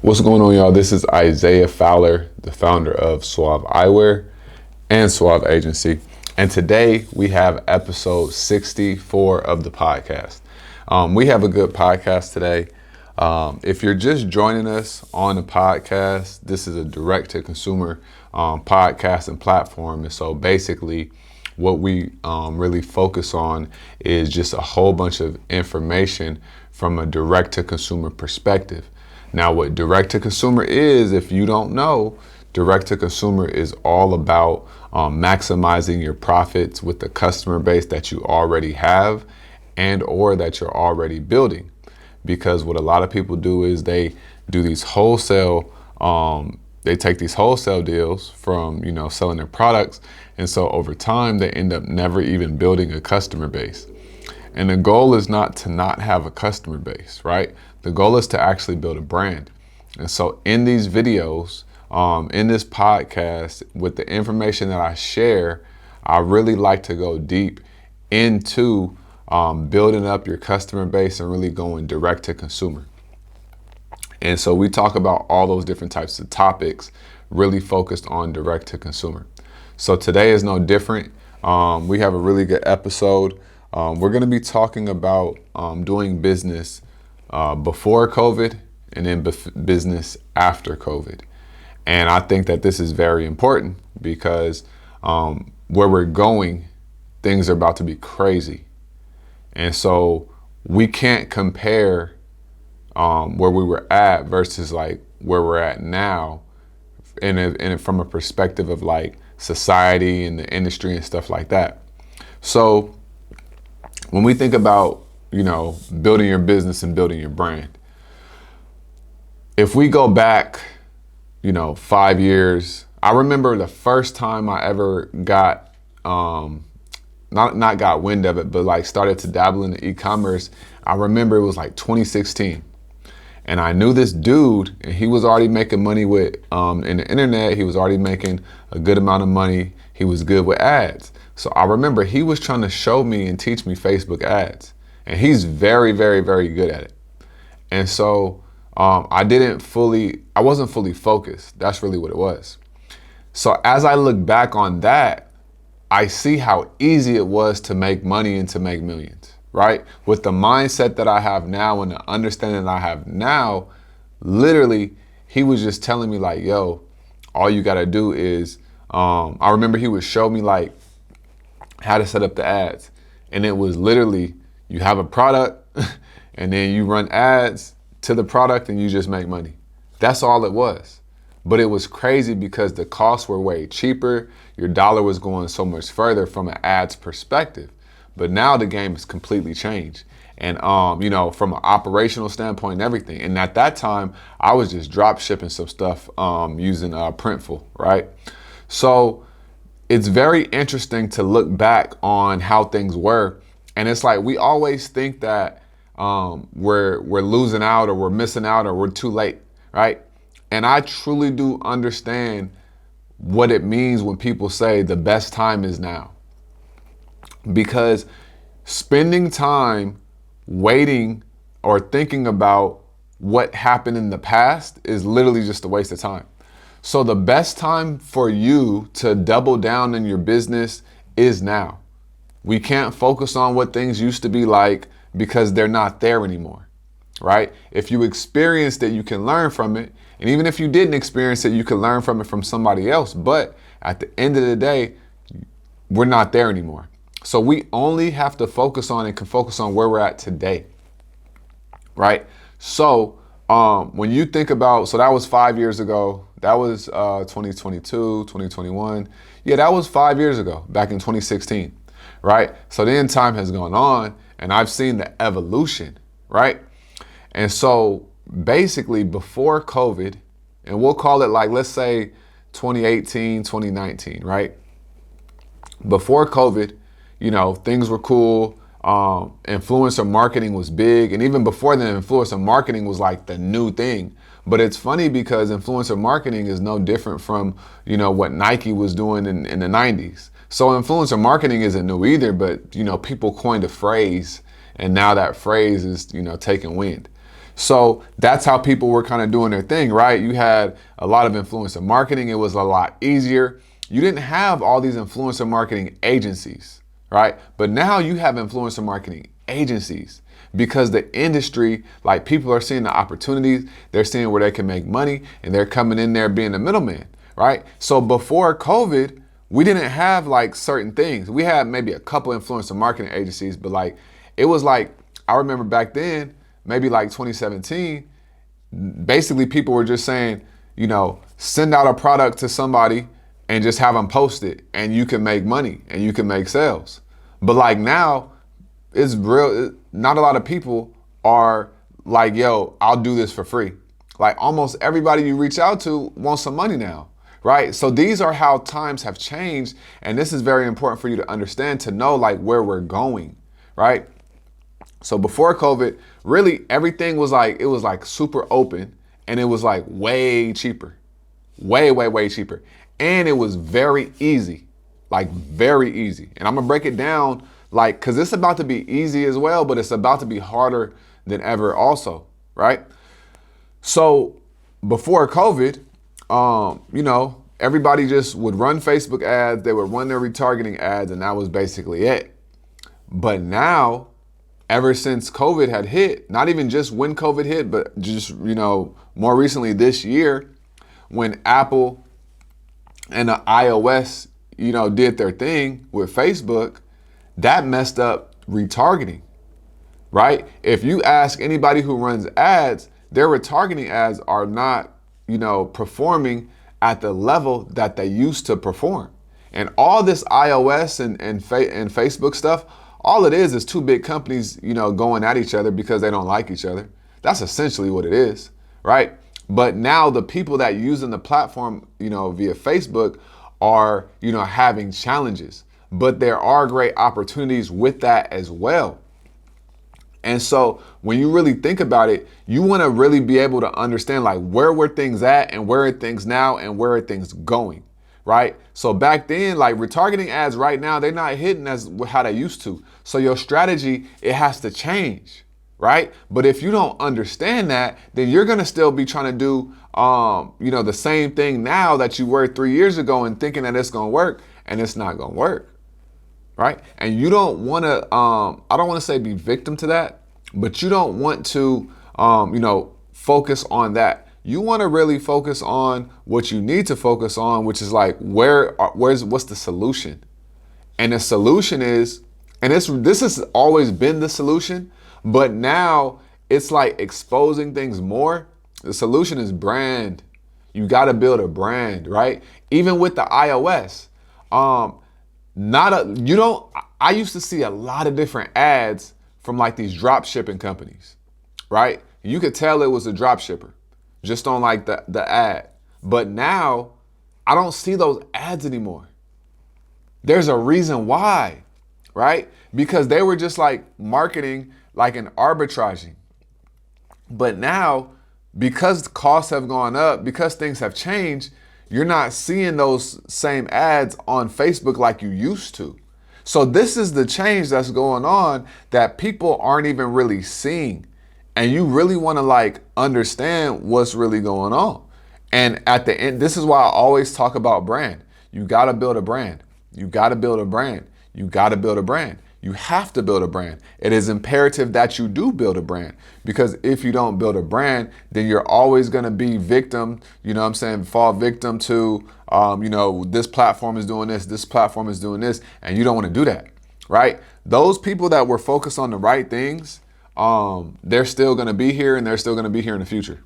What's going on, y'all? This is Isaiah Fowler, the founder of SWAV Eyewear and SWAV Agency. And today we have episode 64 of the podcast. We have a good podcast today. If you're just joining us on the podcast, this is a direct-to-consumer podcast and platform. And so basically what we really focus on is just a whole bunch of information from a direct-to-consumer perspective. Now, what direct-to-consumer is, if you don't know, direct-to-consumer is all about maximizing your profits with the customer base that you already have and or that you're already building. Because what a lot of people do is they do these wholesale, they take these wholesale deals from, selling their products. And so over time, they end up never even building a customer base. And the goal is not to not have a customer base, right? The goal is to actually build a brand. And so in these videos, in this podcast, with the information that I share, I really like to go deep into building up your customer base and really going direct to consumer. And so we talk about all those different types of topics, really focused on direct to consumer. So today is no different. We have a really good episode. We're going to be talking about doing business before COVID and then business after COVID. And I think that this is very important because where we're going, things are about to be crazy. And so we can't compare where we were at versus like where we're at now from a perspective of like society and the industry and stuff like that. So when we think about, building your business and building your brand, if we go back, 5 years, I remember the first time I ever got, not got wind of it, but like started to dabble in the e-commerce. I remember it was like 2016. And I knew this dude, and he was already making money with, in the internet. He was already making a good amount of money. He was good with ads. So I remember he was trying to show me and teach me Facebook ads. And he's very, very, very good at it. And so I wasn't fully focused. That's really what it was. So as I look back on that, I see how easy it was to make money and to make millions, right? With the mindset that I have now and the understanding that I have now, literally, he was just telling me like, yo, all you got to do is, I remember he would show me like how to set up the ads. And it was literally, you have a product and then you run ads to the product and you just make money. That's all it was. But it was crazy because the costs were way cheaper. Your dollar was going so much further from an ads perspective. But now the game has completely changed. And, from an operational standpoint and everything. And at that time, I was just drop shipping some stuff using Printful, right? So it's very interesting to look back on how things were. And it's like, we always think that we're losing out or we're missing out or we're too late, right? And I truly do understand what it means when people say the best time is now. Because spending time waiting or thinking about what happened in the past is literally just a waste of time. So the best time for you to double down in your business is now. We can't focus on what things used to be like because they're not there anymore, right? If you experienced it, you can learn from it. And even if you didn't experience it, you can learn from it from somebody else. But at the end of the day, we're not there anymore. So we only have to focus on and can focus on where we're at today, right? So when you think about, so that was 5 years ago. That was 2022, 2021. Yeah, that was 5 years ago, back in 2016. Right? So then time has gone on and I've seen the evolution, right? And so basically before COVID, and we'll call it like, let's say 2018, 2019, right? Before COVID, things were cool. Influencer marketing was big. And even before then, influencer marketing was like the new thing. But it's funny because influencer marketing is no different from, what Nike was doing in the 90s. So influencer marketing isn't new either, but people coined a phrase and now that phrase is, taking wind. So that's how people were kind of doing their thing, right? You had a lot of influencer marketing. It was a lot easier. You didn't have all these influencer marketing agencies, right? But now you have influencer marketing agencies because the industry, like people are seeing the opportunities, they're seeing where they can make money, and they're coming in there being the middleman, right? So before COVID, we didn't have like certain things. We had maybe a couple influencer marketing agencies, but like, it was like, I remember back then, maybe like 2017, basically people were just saying, you know, send out a product to somebody and just have them post it, and you can make money and you can make sales. But like now, it's real, not a lot of people are like, yo, I'll do this for free. Like almost everybody you reach out to wants some money now, right? So these are how times have changed. And this is very important for you to understand, to know like where we're going, right? So before COVID, really everything was like, it was like super open, and it was like way cheaper, way cheaper. And it was very easy, like very easy. And I'm gonna break it down like, cause it's about to be easy as well, but it's about to be harder than ever also, right? So before COVID, you know, everybody just would run Facebook ads, they would run their retargeting ads, and that was basically it. But now, ever since COVID had hit, not even just when COVID hit, but just, you know, more recently this year, when Apple and the iOS, you know, did their thing with Facebook, that messed up retargeting, right? If you ask anybody who runs ads, their retargeting ads are not, you know, performing at the level that they used to perform. And all this iOS and Facebook stuff, all it is two big companies, you know, going at each other because they don't like each other. That's essentially what it is, right? But now the people that using the platform, you know, via Facebook are, you know, having challenges, but there are great opportunities with that as well. And so when you really think about it, you want to really be able to understand like where were things at and where are things now and where are things going, right? So back then, like retargeting ads right now, they're not hitting as how they used to. So your strategy, it has to change, right? But if you don't understand that, then you're going to still be trying to do, you know, the same thing now that you were 3 years ago and thinking that it's going to work, and it's not going to work, right? And you don't want to, I don't want to say be victim to that, but you don't want to, you know, focus on that. You want to really focus on what you need to focus on, which is like, what's the solution? And the solution is, and this has always been the solution, but now it's like exposing things more. The solution is brand. You got to build a brand, right? Even with the iOS, I used to see a lot of different ads from like these drop shipping companies, right? You could tell it was a drop shipper just on like the ad. But now I don't see those ads anymore. There's a reason why, right? Because they were just like marketing like an arbitraging. But now, because costs have gone up, because things have changed, you're not seeing those same ads on Facebook like you used to. So this is the change that's going on that people aren't even really seeing. And you really want to like understand what's really going on. And at the end, this is why I always talk about brand. You got to build a brand. You got to build a brand. You got to build a brand. You have to build a brand. It is imperative that you do build a brand, because if you don't build a brand, then you're always going to be victim, you know what I'm saying, fall victim to, you know, this platform is doing this platform is doing this, and you don't want to do that, right? Those people that were focused on the right things, they're still going to be here, and they're still going to be here in the future,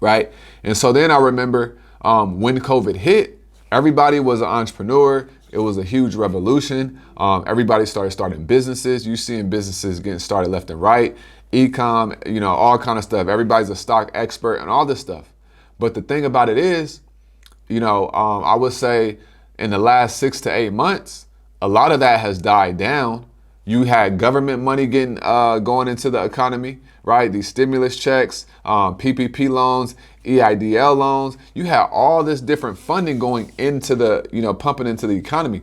right? And so then I remember when COVID hit, everybody was an entrepreneur. It was a huge revolution. Everybody starting businesses. You seeing businesses getting started left and right, e-com, you know, all kind of stuff. Everybody's a stock expert and all this stuff. But the thing about it is, you know, I would say in the last 6 to 8 months, a lot of that has died down. You had government money getting going into the economy, right? These stimulus checks, PPP loans, EIDL loans. You had all this different funding going into the, you know, pumping into the economy.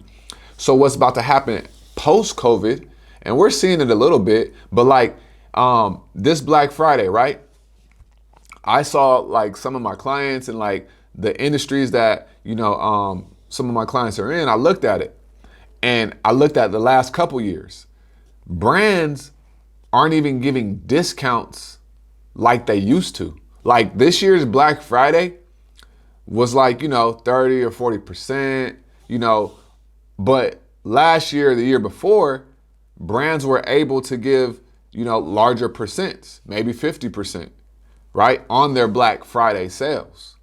So what's about to happen post-COVID, and we're seeing it a little bit, but like This Black Friday, right? I saw like some of my clients and like the industries that, some of my clients are in. I looked at it and I looked at the last couple years. Brands aren't even giving discounts like they used to. Like this year's Black Friday was like, 30 or 40%, but last year, the year before, brands were able to give, larger percents, maybe 50%, right, on their Black Friday sales.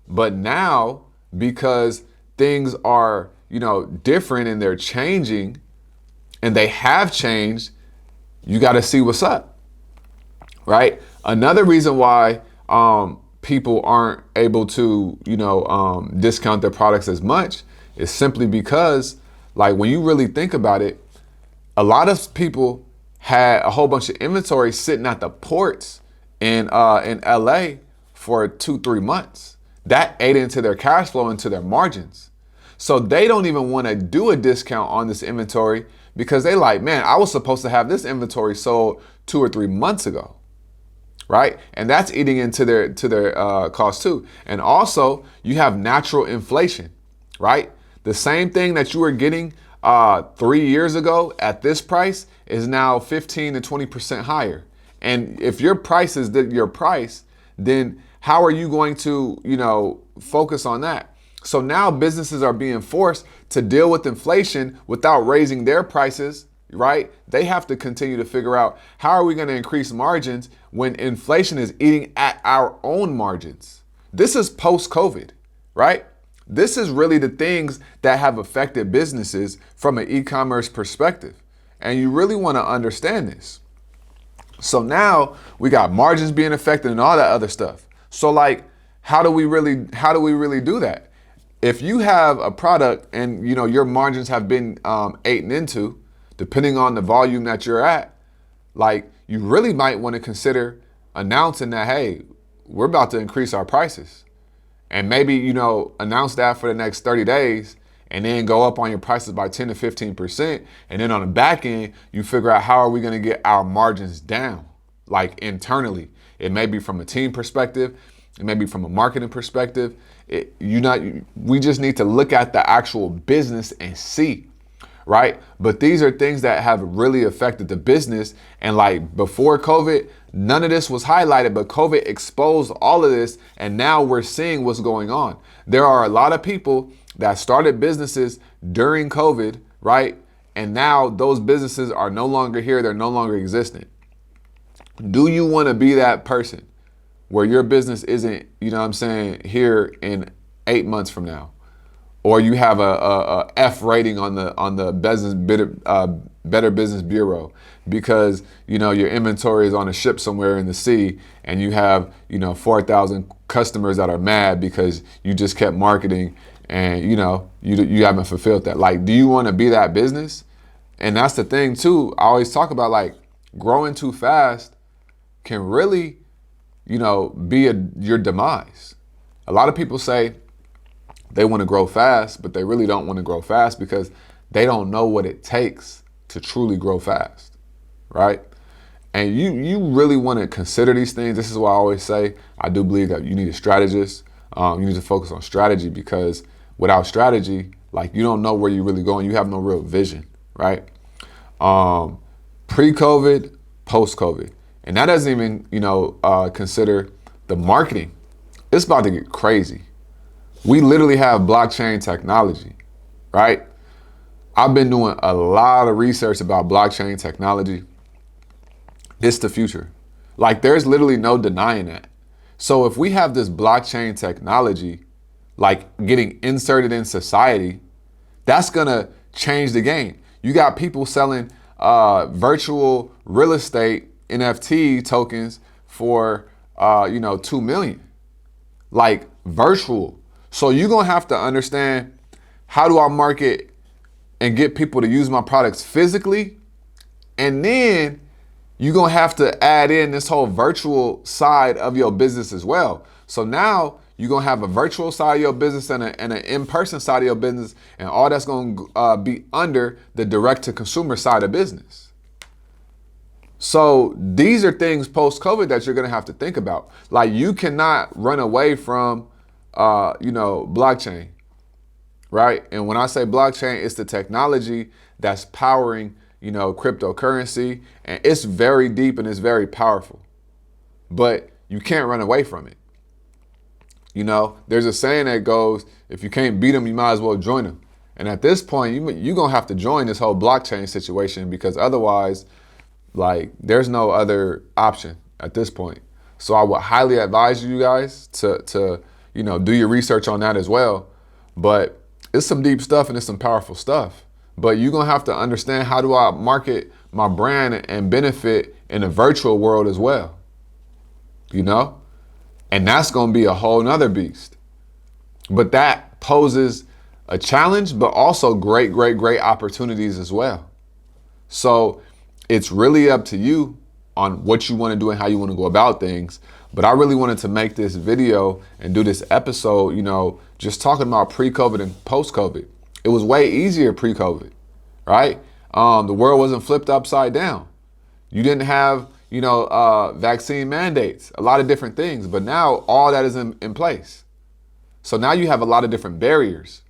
But now, because things are, different and they're changing, and they have changed, you got to see what's up, right? Another reason why people aren't able to, discount their products as much is simply because, like, when you really think about it, a lot of people had a whole bunch of inventory sitting at the ports in LA for 2-3 months. That ate into their cash flow, into their margins. So they don't even want to do a discount on this inventory because they like, man, I was supposed to have this inventory sold 2 or 3 months ago, right? And that's eating into their cost too. And also, you have natural inflation, right? The same thing that you were getting 3 years ago at this price is now 15 to 20% higher. And if your price is your price, then how are you going to, focus on that? So now businesses are being forced to deal with inflation without raising their prices, right? They have to continue to figure out, how are we going to increase margins when inflation is eating at our own margins? This is post-COVID, right? This is really the things that have affected businesses from an e-commerce perspective. And you really want to understand this. So now we got margins being affected and all that other stuff. So like, how do we really do that? If you have a product and your margins have been eaten into, depending on the volume that you're at, like, you really might want to consider announcing that, hey, we're about to increase our prices. And maybe, announce that for the next 30 days and then go up on your prices by 10 to 15%. And then on the back end, you figure out, how are we going to get our margins down, like internally? It may be from a team perspective. It may be from a marketing perspective. We just need to look at the actual business and see, right? But these are things that have really affected the business. And like before COVID, none of this was highlighted, but COVID exposed all of this. And now we're seeing what's going on. There are a lot of people that started businesses during COVID, right? And now those businesses are no longer here. They're no longer existent. Do you want to be that person where your business isn't, here in 8 months from now? Or you have a F rating on the Better Business Bureau because your inventory is on a ship somewhere in the sea, and you have 4,000 customers that are mad because you just kept marketing and you haven't fulfilled that. Like, do you want to be that business? And that's the thing too. I always talk about, like, growing too fast can really be your demise. A lot of people say they want to grow fast, but they really don't want to grow fast because they don't know what it takes to truly grow fast, right? And you really want to consider these things. This is why I always say, I do believe that you need a strategist. You need to focus on strategy, because without strategy, like, you don't know where you're really going. You have no real vision, right? Pre-COVID, post-COVID. And that doesn't even, consider the marketing. It's about to get crazy. We literally have blockchain technology, right? I've been doing a lot of research about blockchain technology. It's the future. Like, there's literally no denying that. So if we have this blockchain technology, like, getting inserted in society, that's gonna change the game. You got people selling virtual real estate NFT tokens for 2 million, like, virtual. So you're gonna have to understand, how do I market and get people to use my products physically? And then you're gonna have to add in this whole virtual side of your business as well. So now you're gonna have a virtual side of your business and an in-person side of your business, and all that's gonna be under the direct-to-consumer side of business. So these are things post-COVID that you're gonna have to think about. Like, you cannot run away from, blockchain, right? And when I say blockchain, it's the technology that's powering, cryptocurrency, and it's very deep and it's very powerful. But you can't run away from it. There's a saying that goes, if you can't beat them, you might as well join them. And at this point, you're gonna have to join this whole blockchain situation, because otherwise, like, there's no other option at this point. So I would highly advise you guys to do your research on that as well. But it's some deep stuff and it's some powerful stuff. But you're gonna have to understand, how do I market my brand and benefit in a virtual world as well? And that's gonna be a whole nother beast. But that poses a challenge, but also great, great, great opportunities as well. So it's really up to you on what you want to do and how you want to go about things. But I really wanted to make this video and do this episode, just talking about pre-COVID and post-COVID. It was way easier pre-COVID, right? The world wasn't flipped upside down. You didn't have, vaccine mandates, a lot of different things. But now all that is in place. So now you have a lot of different barriers.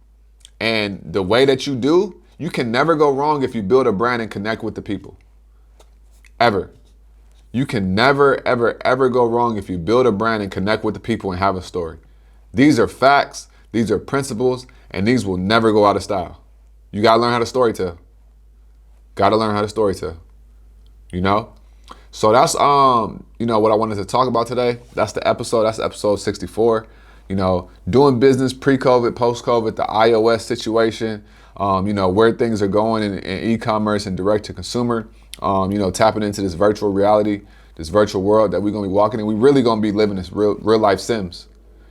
And the way that you can never go wrong if you build a brand and connect with the people. Ever. You can never, ever, ever go wrong if you build a brand and connect with the people and have a story. These are facts, these are principles, and these will never go out of style. You gotta learn how to storytell. Gotta learn how to storytell. So that's what I wanted to talk about today. That's the episode. That's episode 64. Doing business pre-COVID, post-COVID, the iOS situation, where things are going in e-commerce and direct to consumer. Tapping into this virtual reality, this virtual world that we're gonna be walking in. We really gonna be living this real life Sims.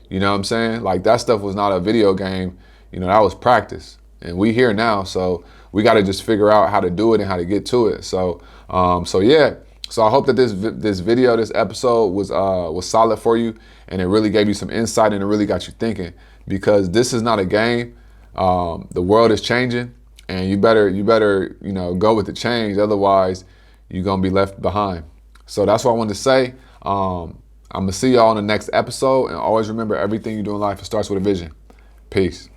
You know what I'm saying? Like, that stuff was not a video game. That was practice. And we here now, so we got to just figure out how to do it and how to get to it. So yeah. So I hope that this episode was solid for you, and it really gave you some insight, and it really got you thinking, because this is not a game. The world is changing, and you better go with the change. Otherwise, you're gonna be left behind. So that's what I wanted to say. I'm gonna see y'all in the next episode, and always remember, everything you do in life, it starts with a vision. Peace.